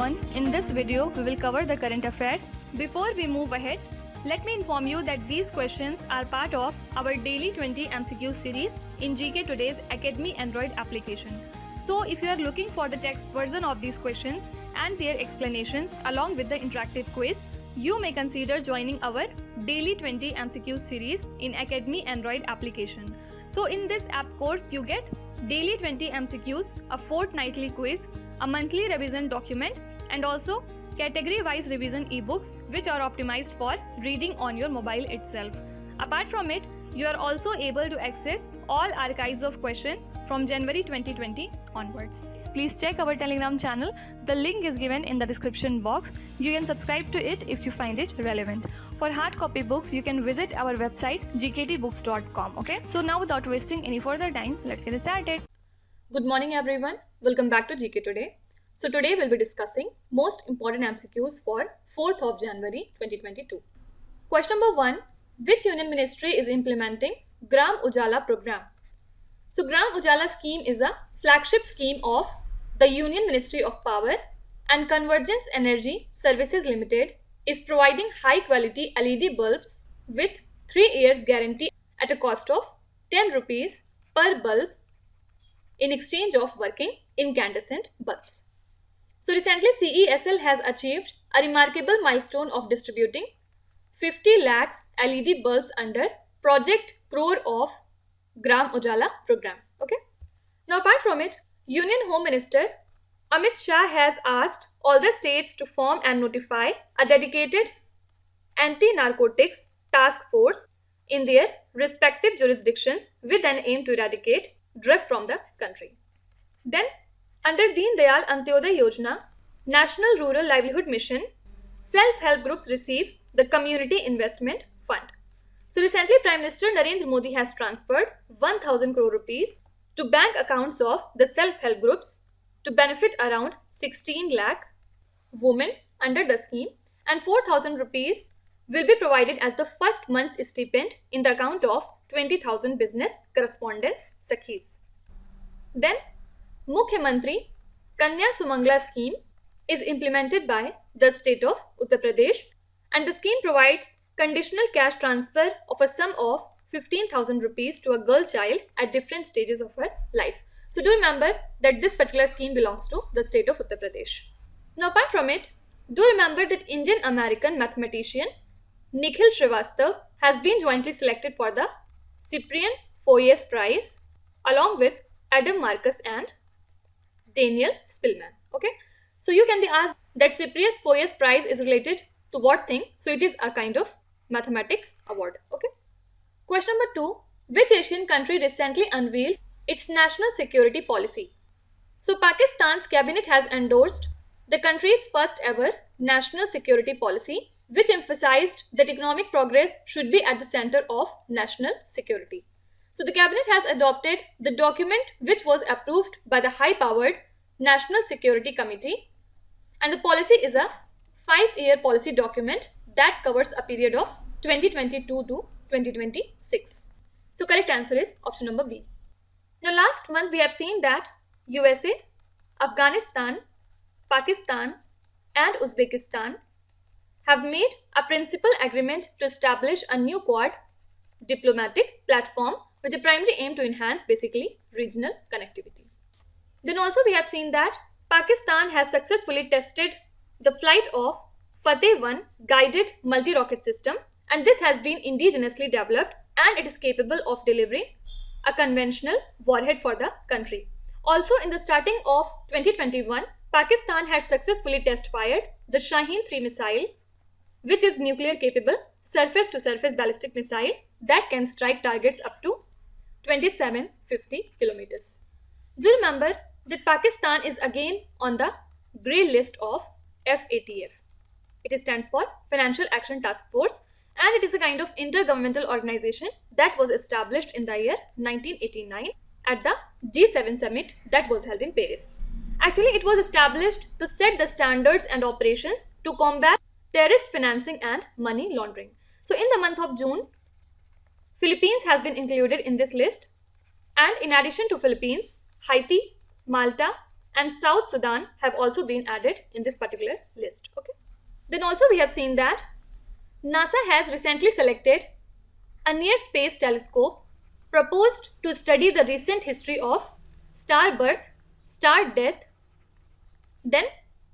everyone, in this video we will cover the current affairs. Before we move ahead, let me inform you that these questions are part of our daily 20 MCQ series in GK Today's Academy Android application. So if you are looking for the text version of these questions and their explanations along with the interactive quiz, you may consider joining our daily 20 MCQ series in Academy Android application. So in this app course you get daily 20 MCQs, a fortnightly quiz, a monthly revision document, and also category-wise revision ebooks which are optimized for reading on your mobile itself. Apart from it, you are also able to access all archives of questions from January 2020 onwards. Please check our Telegram channel. The link is given in the description box. You can subscribe to it if you find it relevant. For hard copy books, you can visit our website gktbooks.com. Okay, so now without wasting any further time, let's get started. Good morning everyone. Welcome back to GK Today. So today we'll be discussing most important MCQs for 4th of January 2022. Question number 1. Which union ministry is implementing Gram Ujala program? So Gram Ujala scheme is a flagship scheme of the Union Ministry of Power, and Convergence Energy Services Limited is providing high quality LED bulbs with 3 years guarantee at a cost of 10 rupees per bulb in exchange of working incandescent bulbs. So recently CESL has achieved a remarkable milestone of distributing 50 lakhs LED bulbs under Project Crore of Gram Ujala program. Okay. Now apart from it, Union Home Minister Amit Shah has asked all the states to form and notify a dedicated anti-narcotics task force in their respective jurisdictions with an aim to eradicate drug from the country. Then, under Deen Dayal Antyodaya Yojana, National Rural Livelihood Mission, self-help groups receive the Community Investment Fund. So recently, Prime Minister Narendra Modi has transferred 1,000 crore rupees to bank accounts of the self-help groups to benefit around 16 lakh women under the scheme, and 4,000 rupees will be provided as the first month's stipend in the account of 20,000 business correspondents Sakhis. Then, Mukhyamantri Kanya Sumangla scheme is implemented by the state of Uttar Pradesh, and the scheme provides conditional cash transfer of a sum of 15,000 rupees to a girl child at different stages of her life. So do remember that this particular scheme belongs to the state of Uttar Pradesh. Now apart from it, do remember that Indian-American mathematician Nikhil Srivastav has been jointly selected for the Cyprian Foyers Prize along with Adam Marcus and Daniel Spillman. Okay, so you can be asked that Cyprian Foyers Prize is related to what thing? So it is a kind of mathematics award. Okay. Question number 2. Which Asian country recently unveiled its national security policy? So Pakistan's cabinet has endorsed the country's first ever national security policy, which emphasized that economic progress should be at the center of national security. So the cabinet has adopted the document which was approved by the high-powered National Security Committee, and the policy is a 5-year policy document that covers a period of 2022 to 2026. So correct answer is option number B. Now last month we have seen that USA, Afghanistan, Pakistan and Uzbekistan have made a principal agreement to establish a new Quad diplomatic platform with the primary aim to enhance basically regional connectivity. Then also we have seen that Pakistan has successfully tested the flight of Fateh-1 guided multi-rocket system, and this has been indigenously developed and it is capable of delivering a conventional warhead for the country. Also in the starting of 2021, Pakistan had successfully test-fired the Shaheen-3 missile, which is nuclear capable surface-to-surface ballistic missile that can strike targets up to 2750 kilometers. Do remember that Pakistan is again on the grey list of FATF. It stands for Financial Action Task Force, and it is a kind of intergovernmental organization that was established in the year 1989 at the G7 summit that was held in Paris. Actually, it was established to set the standards and operations to combat terrorist financing and money laundering. So in the month of June, Philippines has been included in this list, and in addition to Philippines, Haiti, Malta and South Sudan have also been added in this particular list. Okay. Then also we have seen that NASA has recently selected a near space telescope proposed to study the recent history of star birth, star death, then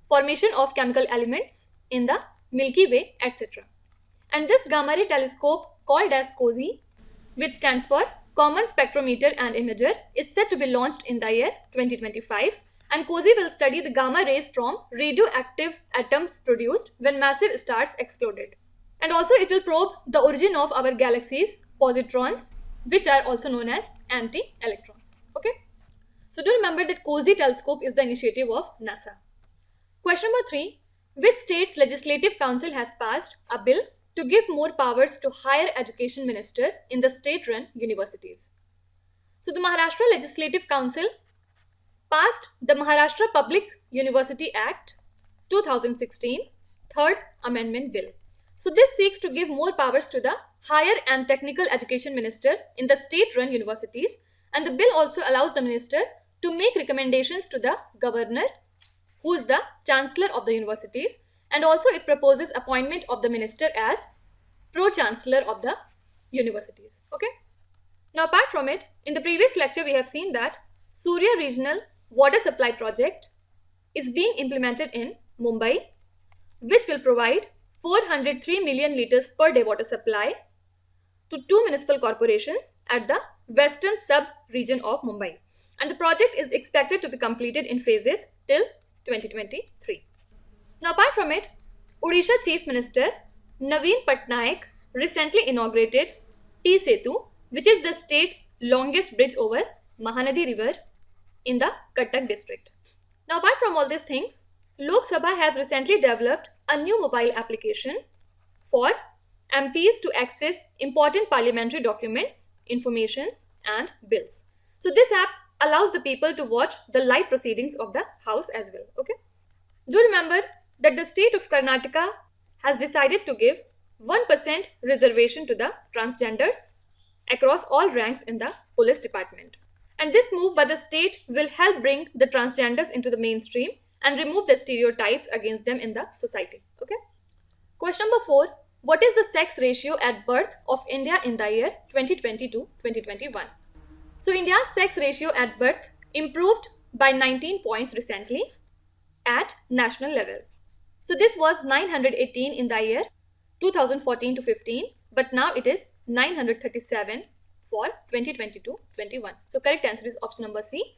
formation of chemical elements in the Milky Way, etc. And this gamma ray telescope, called as COSY, which stands for Common Spectrometer and Imager, is set to be launched in the year 2025, and COSY will study the gamma rays from radioactive atoms produced when massive stars exploded. And also it will probe the origin of our galaxies, positrons, which are also known as anti-electrons. Okay. So do remember that COSY telescope is the initiative of NASA. Question number 3. Which state's legislative council has passed a bill to give more powers to higher education minister in the state-run universities? So the Maharashtra Legislative Council passed the Maharashtra Public University Act 2016, Third Amendment Bill. So this seeks to give more powers to the higher and technical education minister in the state-run universities, and the bill also allows the minister to make recommendations to the governor, who is the chancellor of the universities, and also it proposes appointment of the minister as pro-chancellor of the universities. Okay. Now apart from it, in the previous lecture we have seen that Surya Regional Water Supply Project is being implemented in Mumbai, which will provide 403 million liters per day water supply to 2 municipal corporations at the western sub-region of Mumbai. And the project is expected to be completed in phases till 2023. Now apart from it, Odisha Chief Minister Naveen Patnaik recently inaugurated T Setu, which is the state's longest bridge over Mahanadi River in the Cuttack district. Now apart from all these things, Lok Sabha has recently developed a new mobile application for MPs to access important parliamentary documents, informations and bills. So this app allows the people to watch the live proceedings of the house as well. Okay. Do remember that the state of Karnataka has decided to give 1% reservation to the transgenders across all ranks in the police department. And this move by the state will help bring the transgenders into the mainstream and remove the stereotypes against them in the society. Okay. Question number 4. What is the sex ratio at birth of India in the year 2020-2021? So India's sex ratio at birth improved by 19 points recently at national level. So this was 918 in the year 2014-15, but now it is 937 for 2022-21. So correct answer is option number C.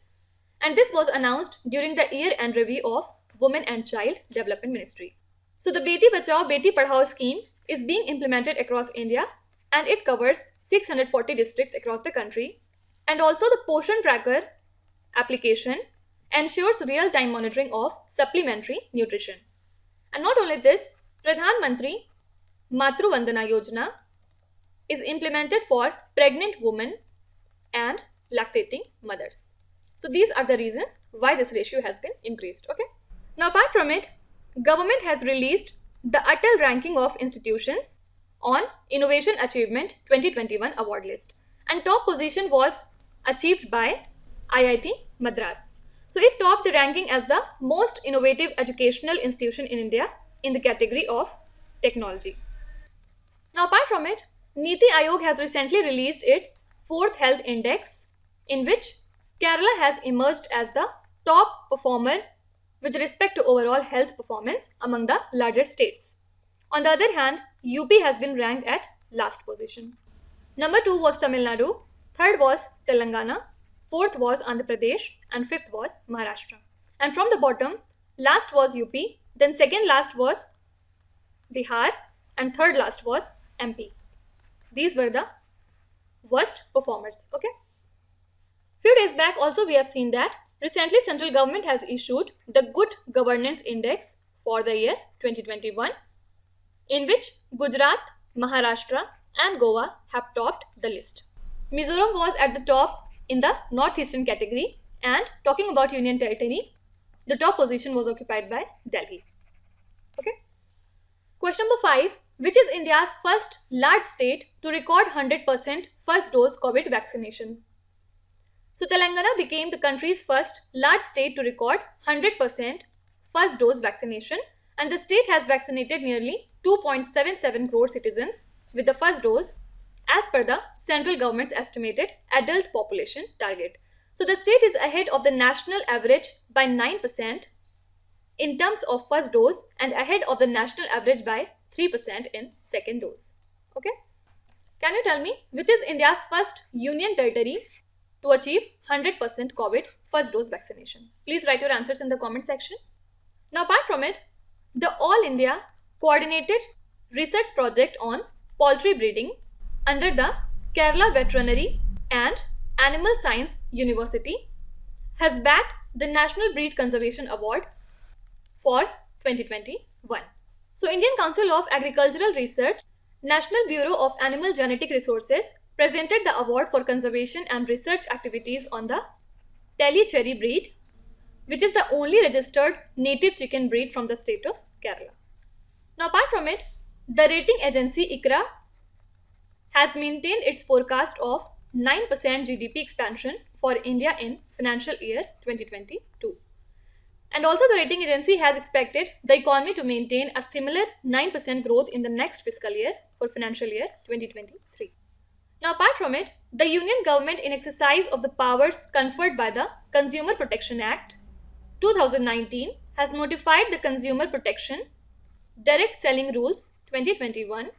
And this was announced during the year-end review of Women and Child Development Ministry. So the Beti Bachao Beti Padhao scheme is being implemented across India, and it covers 640 districts across the country. And also the Poshan Tracker application ensures real-time monitoring of supplementary nutrition. And not only this, Pradhan Mantri Matru Vandana Yojana is implemented for pregnant women and lactating mothers. So these are the reasons why this ratio has been increased. Okay. Now apart from it, government has released the Atal ranking of institutions on Innovation Achievement 2021 award list, and top position was achieved by IIT Madras. So it topped the ranking as the most innovative educational institution in India in the category of technology. Now apart from it, Niti Aayog has recently released its 4th health index, in which Kerala has emerged as the top performer with respect to overall health performance among the larger states. On the other hand, UP has been ranked at last position. Number 2 was Tamil Nadu, 3rd was Telangana, 4th was Andhra Pradesh, and 5th was Maharashtra. And from the bottom, last was UP, then second last was Bihar, and third last was MP. These were the worst performers. Okay. Few days back also we have seen that recently central government has issued the Good Governance Index for the year 2021, in which Gujarat, Maharashtra and Goa have topped the list. Mizoram was at the top in the northeastern category, and talking about Union Territory, the top position was occupied by Delhi. Okay. Question number 5. Which is India's first large state to record 100% first dose COVID vaccination? So Telangana became the country's first large state to record 100% first dose vaccination, and the state has vaccinated nearly 2.77 crore citizens with the first dose as per the central government's estimated adult population target. So the state is ahead of the national average by 9% in terms of first dose and ahead of the national average by 3% in second dose. Okay? Can you tell me which is India's first union territory to achieve 100% COVID first dose vaccination? Please write your answers in the comment section. Now, apart from it, the All India Coordinated Research Project on Poultry Breeding under the Kerala Veterinary and Animal Science University has backed the National Breed Conservation Award for 2021. So, Indian Council of Agricultural Research, National Bureau of Animal Genetic Resources presented the award for conservation and research activities on the Tellicherry breed, which is the only registered native chicken breed from the state of Kerala. Now, apart from it, the rating agency ICRA has maintained its forecast of 9% GDP expansion for India in financial year 2022. And also the rating agency has expected the economy to maintain a similar 9% growth in the next fiscal year for financial year 2023. Now, apart from it, the Union Government, in exercise of the powers conferred by the Consumer Protection Act 2019, has modified the Consumer Protection Direct Selling Rules 2021,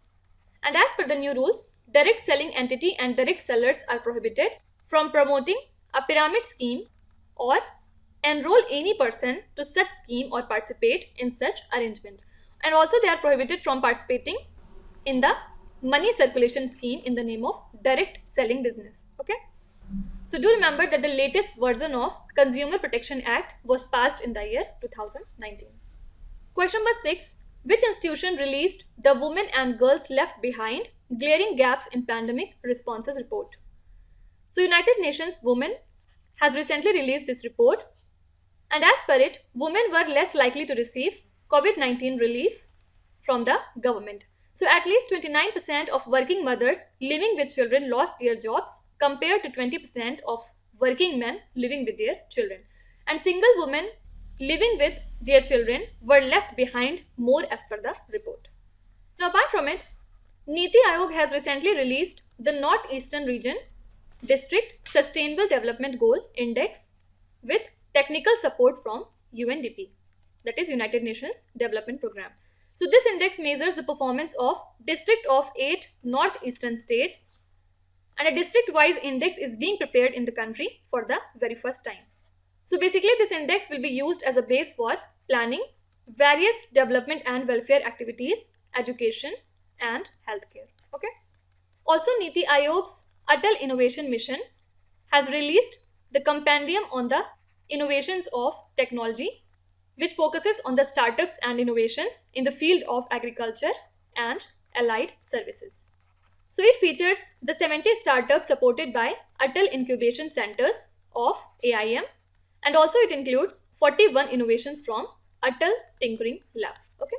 and as per the new rules, direct selling entity and direct sellers are prohibited from promoting a pyramid scheme or enroll any person to such scheme or participate in such arrangement. And also they are prohibited from participating in the money circulation scheme in the name of direct selling business. Okay. So do remember that the latest version of Consumer Protection Act was passed in the year 2019. Question number 6. Which institution released the Women and Girls Left Behind Glaring Gaps in Pandemic Responses report? So United Nations Women has recently released this report, and as per it, women were less likely to receive COVID-19 relief from the government. So at least 29% of working mothers living with children lost their jobs compared to 20% of working men living with their children. And single women living with their children were left behind more as per the report. Now, apart from it, Niti Aayog has recently released the Northeastern Region District Sustainable Development Goal Index with technical support from UNDP, that is United Nations Development Programme. So this index measures the performance of district of 8 northeastern states, and a district-wise index is being prepared in the country for the very first time. So basically this index will be used as a base for planning various development and welfare activities, education and healthcare. Okay. Also, Niti Aayog's Atal Innovation Mission has released the compendium on the innovations of technology, which focuses on the startups and innovations in the field of agriculture and allied services. So it features the 70 startups supported by Atal Incubation Centers of AIM, and also it includes 41 innovations from Atal Tinkering Lab. Okay.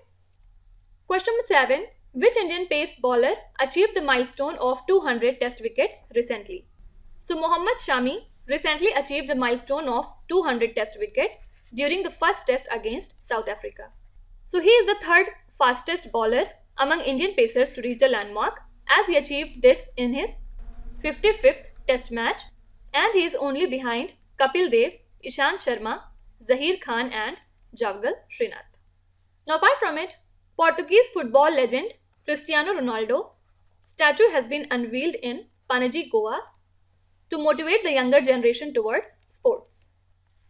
Question number 7. Which Indian pace bowler achieved the milestone of 200 test wickets recently? So Mohammad Shami recently achieved the milestone of 200 test wickets during the first test against South Africa. So he is the third fastest bowler among Indian pacers to reach the landmark, as he achieved this in his 55th test match, and he is only behind Kapil Dev, Ishant Sharma, Zahir Khan and Javgal Srinath. Now, apart from it, Portuguese football legend Cristiano Ronaldo statue has been unveiled in Panaji, Goa to motivate the younger generation towards sports.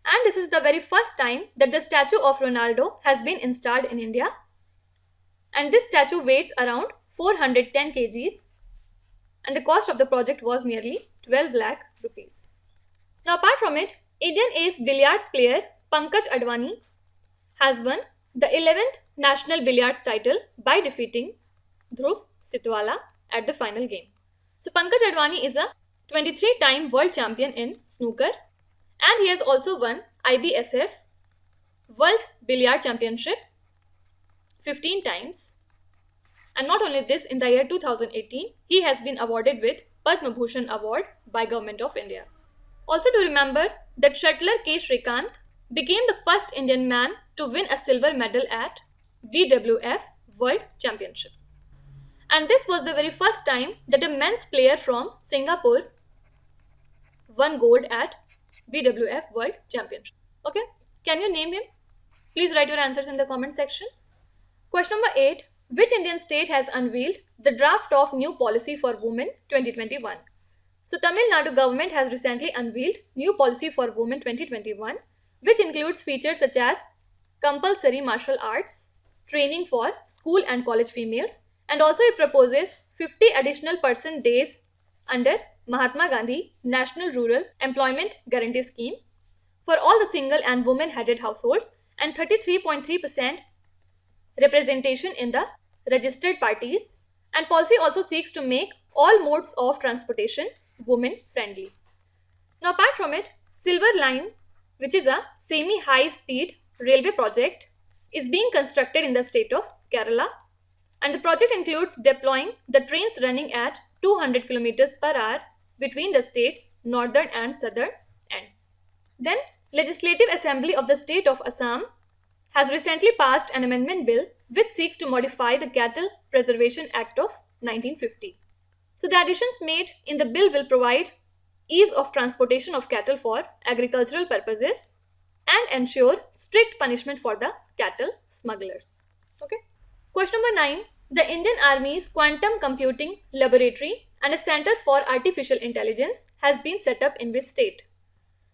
And this is the very first time that the statue of Ronaldo has been installed in India. And this statue weighs around 410 kgs, and the cost of the project was nearly 12 lakh rupees. Now, apart from it, Indian ace billiards player Pankaj Advani has won the 11th national billiards title by defeating Dhruv Sitwala at the final game. So Pankaj Advani is a 23-time world champion in snooker, and he has also won IBSF World Billiard Championship 15 times. And not only this, in the year 2018, he has been awarded with Padma Bhushan Award by Government of India. Also to remember that shuttler K. Srikanth became the first Indian man to win a silver medal at WWF World Championship. And this was the very first time that a men's player from Singapore won gold at WWF World Championship. Okay, can you name him? Please write your answers in the comment section. Question number 8. Which Indian state has unveiled the draft of new policy for women 2021? So Tamil Nadu government has recently unveiled new policy for women 2021, which includes features such as compulsory martial arts, training for school and college females, and also it proposes 50 additional person days under Mahatma Gandhi National Rural Employment Guarantee Scheme for all the single and women-headed households, and 33.3% representation in the registered parties. And policy also seeks to make all modes of transportation women-friendly. Now apart from it, Silver Line, which is a semi-high speed railway project, is being constructed in the state of Kerala, and the project includes deploying the trains running at 200 kilometers per hour between the state's northern and southern ends. Then, Legislative Assembly of the state of Assam has recently passed an amendment bill which seeks to modify the Cattle Preservation Act of 1950. So the additions made in the bill will provide ease of transportation of cattle for agricultural purposes and ensure strict punishment for the cattle smugglers. Okay. Question number 9. The Indian Army's Quantum Computing Laboratory and a Center for Artificial Intelligence has been set up in which state?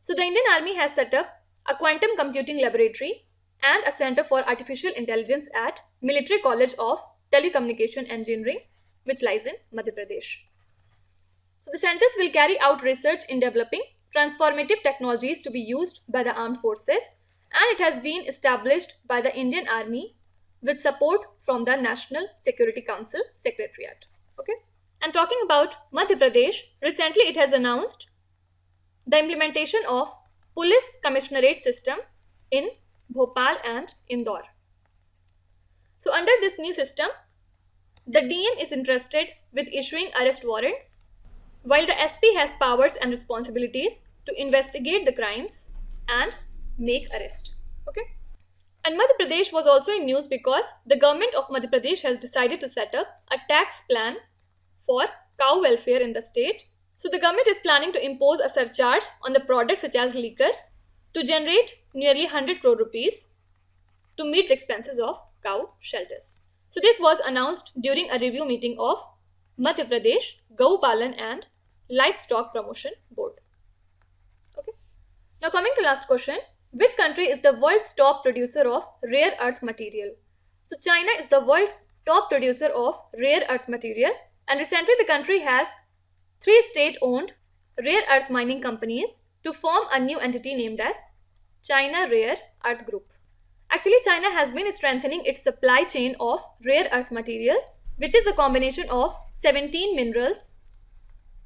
So the Indian Army has set up a quantum computing laboratory and a Center for Artificial Intelligence at Military College of Telecommunication Engineering, which lies in Madhya Pradesh. So the centers will carry out research in developing transformative technologies to be used by the armed forces, and it has been established by the Indian Army with support from the National Security Council Secretariat. Okay. And talking about Madhya Pradesh, recently it has announced the implementation of Police Commissionerate system in Bhopal and Indore. So under this new system, the DM is entrusted with issuing arrest warrants, while the SP has powers and responsibilities to investigate the crimes and make arrest. Okay. And Madhya Pradesh was also in news because the government of Madhya Pradesh has decided to set up a tax plan for cow welfare in the state. So the government is planning to impose a surcharge on the products such as liquor to generate nearly 100 crore rupees to meet the expenses of cow shelters. So this was announced during a review meeting of Madhya Pradesh Gau Palan and Livestock Promotion Board. Okay. Now coming to last question, which country is the world's top producer of rare earth material? So China is the world's top producer of rare earth material, and recently the country has 3 state-owned rare earth mining companies to form a new entity named as China Rare Earth Group. Actually, China has been strengthening its supply chain of rare earth materials, which is a combination of 17 minerals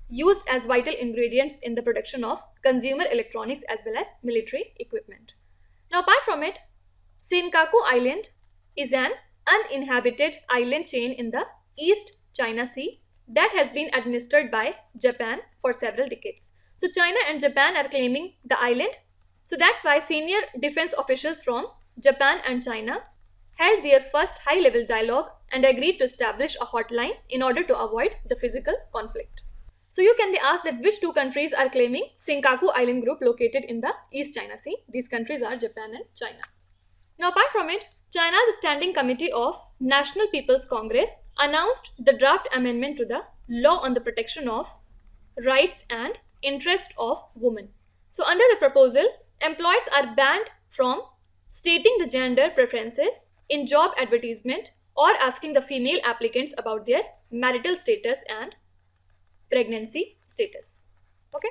used as vital ingredients in the production of consumer electronics as well as military equipment. Now apart from it, Senkaku Island is an uninhabited island chain in the East China Sea that has been administered by Japan for several decades. So China and Japan are claiming the island. So that's why senior defense officials from Japan and China held their first high-level dialogue and agreed to establish a hotline in order to avoid the physical conflict. So you can be asked that which 2 countries are claiming Senkaku Island Group located in the East China Sea. These countries are Japan and China. Now apart from it, China's Standing Committee of National People's Congress announced the draft amendment to the Law on the Protection of Rights and Interest of Women. So under the proposal, employers are banned from stating the gender preferences in job advertisement or asking the female applicants about their marital status and pregnancy status. Okay.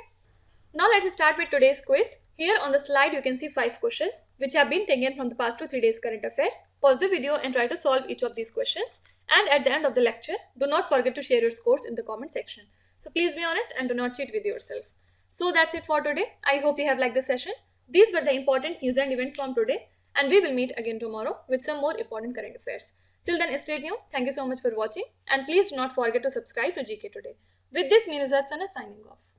Now let's start with today's quiz. Here on the slide you can see 5 questions which have been taken from the past 2-3 days current affairs. Pause the video and try to solve each of these questions. And at the end of the lecture, do not forget to share your scores in the comment section. So please be honest and do not cheat with yourself. So that's it for today. I hope you have liked the session. These were the important news and events from today, and we will meet again tomorrow with some more important current affairs. Till then, stay tuned. Thank you so much for watching, and please do not forget to subscribe to GK Today. With this, me Nuzhat Sana signing off.